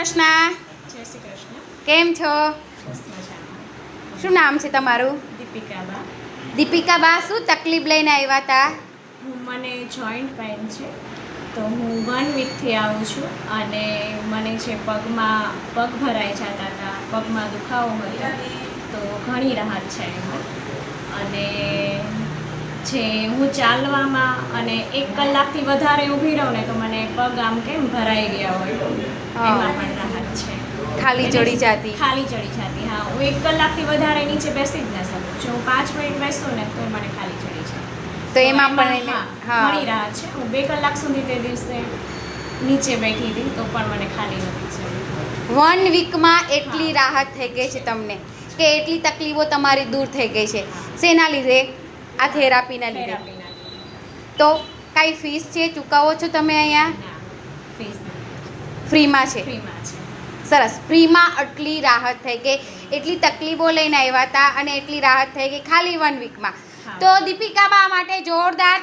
કૃષ્ણ. જય શ્રી કૃષ્ણ. કેમ છો? બસ મજામાં. શું નામ છે તમારું? દીપિકાબા. દીપિકાબા, શું તકલીફ લઈને આવ્યા હતા? મને જોઈન્ટ પેઇન છે, તો હું 1 વીકથી આવું છું અને મને છે પગમાં પગ ભરાઈ જતા હતા, પગમાં દુખાવો હતો, તો ઘણી રાહત છે એમાં. અને જે હું ચાલવામાં અને 1 કલાકથી વધારે ઊભી રહું ને તો મને પગ આમ કેમ ભરાઈ ગયા હોય, એમાં પણ રાહત છે. ખાલી ચડી જતી? ખાલી ચડી જતી, હા. હું 1 કલાકથી વધારે નીચે બેસી જ ન શકું. જો હું 5 મિનિટ બેસું ને તો મને ખાલી ચડી જાય. તો એમાં પણ ઘણી રાહત છે. હું 2 કલાક સુધી તે દિવસે નીચે બેઠી હતી તો પણ મને ખાલી નથી ચડી. 1 વીકમાં એટલી રાહત થઈ ગઈ છે તમને કે એટલી તકલીફો તમારી દૂર થઈ ગઈ છે. શેના લીધે? આ થેરાપીના લીધે. તો કાંઈ ફીસ છે, ચૂકવો છો તમે અહીંયા? ના, ફીસ નથી. ફ્રીમાં છે? ફ્રીમાં છે. સરસ. ફ્રીમાં આટલી રાહત થઈ ગઈ, એટલી તકલીફો લઈને આવ્યા હતા અને એટલી રાહત થઈ ગઈ ખાલી 1 વીકમાં. તો દીપિકાબા માટે જોરદાર